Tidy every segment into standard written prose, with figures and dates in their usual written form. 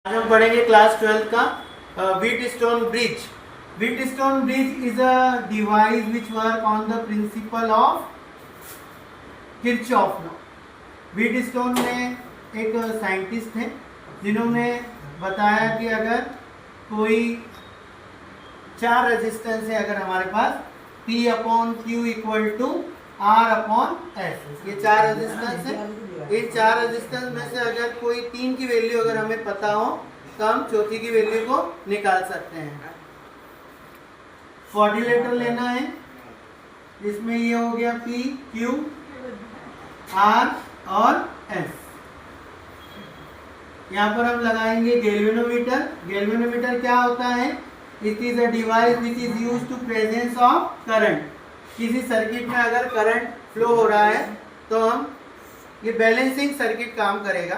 आज हम पढ़ेंगे क्लास 12 का Wheatstone bridge. Wheatstone bridge is a device which work on the principle of Kirchhoff law. Wheatstone में एक साइंटिस्ट हैं जिन्होंने बताया कि अगर कोई चार रेजिस्टेंस है, अगर हमारे पास P upon Q equal to R upon S, ये चार रेजिस्टेंस है। इन चार रेजिस्टेंस में से अगर कोई तीन की वैल्यू अगर हमें पता हो तो हम चौथी की वैल्यू को निकाल सकते हैं। 40 लीटर लेना है, इसमें ये हो गया P, Q, R और S। यहाँ पर हम लगाएंगे गैल्वेनोमीटर। गैल्वेनोमीटर क्या होता है? It is a device which is used to presence of current. किसी सर्किट में अगर करंट फ्लो हो रहा है तो हम ये बैलेंसिंग सर्किट काम करेगा।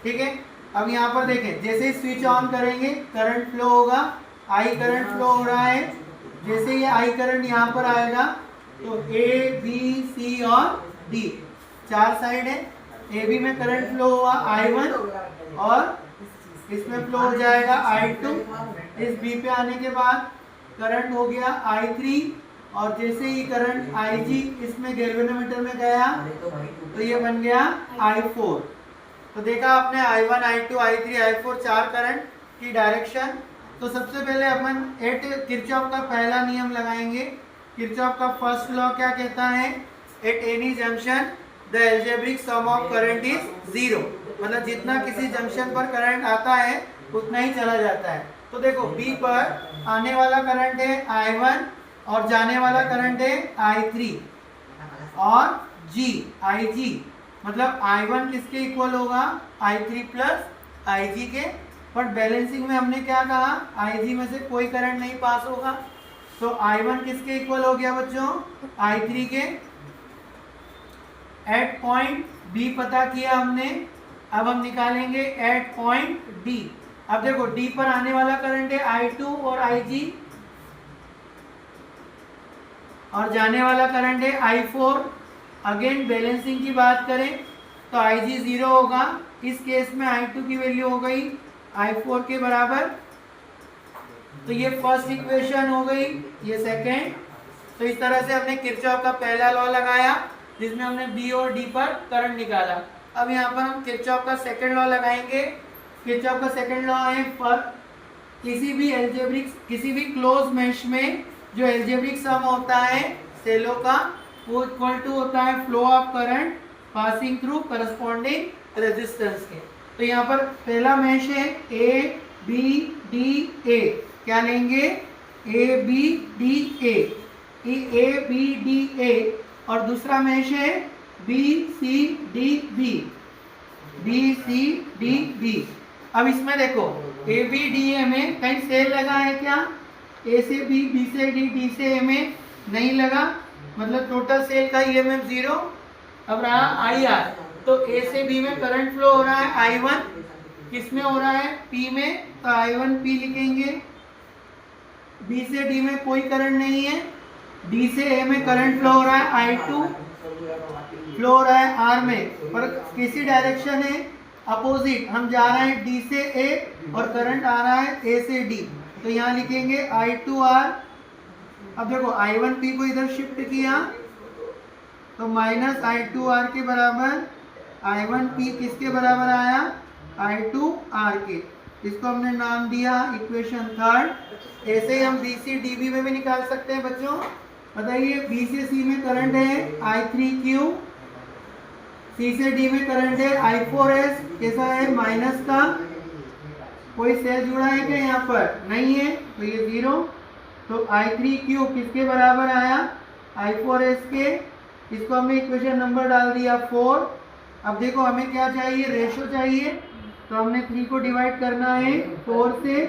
ठीक है, अब यहाँ पर देखें, जैसे ही स्विच ऑन करेंगे करंट फ्लो होगा, आई करंट फ्लो हो रहा है। जैसे ये आई करंट यहाँ पर आएगा तो ए बी सी और डी चार साइड है। ए बी में करंट फ्लो हुआ I1 और इसमें फ्लो हो जाएगा I2। इस बी पे आने के बाद करंट हो गया I3 और जैसे ही करंट IG इसमें गैल्वेनोमीटर में गया तो ये बन गया I4। तो देखा आपने I1, I2, I3, I4 चार करंट की डायरेक्शन। तो सबसे पहले अपन किरचॉफ का पहला नियम लगाएंगे। किरचॉफ का फर्स्ट लॉ क्या कहता है? At any junction the algebraic sum of current is 0। मतलब जितना किसी जंक्शन पर करंट आता है उतना ही चला जाता है। तो देखो B पर आने वाला करंट है I1 और जाने वाला करंट है I3 और IG मतलब I1 किसके इक्वल होगा? I3 प्लस IG के। बट बैलेंसिंग में हमने क्या कहा? IG में से कोई करंट नहीं पास होगा, तो I1 किसके इक्वल हो गया बच्चों? I3 के। एट पॉइंट B पता किया हमने, अब हम निकालेंगे एट पॉइंट D। अब देखो D पर आने वाला करंट है I2 और IG और जाने वाला करंट है I4। अगेन बैलेंसिंग की बात करें तो IG 0 होगा। इस केस में I2 की वैल्यू हो गई I4 के बराबर। तो ये फर्स्ट इक्वेशन हो गई, ये सेकेंड। तो इस तरह से हमने किरचॉफ का पहला लॉ लगाया जिसमें हमने B और D पर करंट निकाला। अब यहाँ पर हम किरचॉफ का सेकेंड लॉ लगाएंगे। किरचॉफ का सेकेंड लॉ है पर किसी भी क्लोज मेश में जो एल्जेब्रिक सम होता है सेलों का, वो इक्वल टू होता है flow of current passing through corresponding resistance के। तो यहाँ पर पहला मेश है A B D A। क्या लेंगे? A B D A, A B D A। और दूसरा मेश है B C D B, B C D B। अब इसमें देखो A B D A में कहीं सेल लगा है क्या? A से B, B से D, D से A में नहीं लगा, मतलब टोटल सेल का EMF 0। अब रहा IR, तो A से B में करंट फ्लो हो रहा है I1, किस में हो रहा है? P में, तो I1 P लिखेंगे। B से D में कोई करंट नहीं है, D से A में करंट फ्लो हो रहा है I2, फ्लो हो रहा है R में, पर किसी डायरेक्शन है अपोजिट। हम जा रहे हैं D से A और करंट आ रहा है A से D, तो यहाँ लिखेंगे I2R। अब देखो I1P को इधर शिफ्ट किया तो माइनस I2R के बराबर I1P किसके बराबर आया? I2R के। इसको हमने नाम दिया इक्वेशन थर्ड। ऐसे ही हम B से DB में भी निकाल सकते हैं बच्चों। बताइए, B से C में करंट है I3Q, C से D में करंट है I4S। कैसा है? माइनस का। कोई सेल जुड़ा है क्या यहाँ पर? नहीं है, तो ये 0। तो I3Q किसके बराबर आया? I4S के। इसको हमने इक्वेशन नंबर डाल दिया 4। अब देखो हमें क्या चाहिए? रेशो चाहिए, तो हमने 3 को डिवाइड करना है 4 से।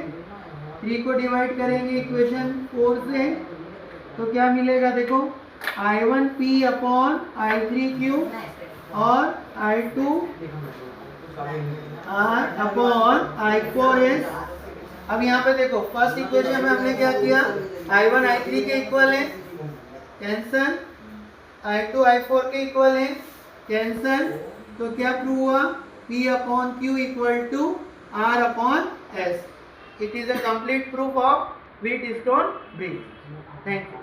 3 को डिवाइड करेंगे इक्वेशन 4 से तो क्या मिलेगा? देखो I1P अपॉन I3Q और I2R अपॉन I4S। अब यहाँ पे देखो फर्स्ट इक्वेशन में हमने क्या किया? I1 I3 के इक्वल है, कैंसल। I2 I4 के इक्वल है, कैंसल। तो क्या प्रूव हुआ? P upon Q equal to R upon S. It is a complete proof of Wheatstone bridge. Thank you.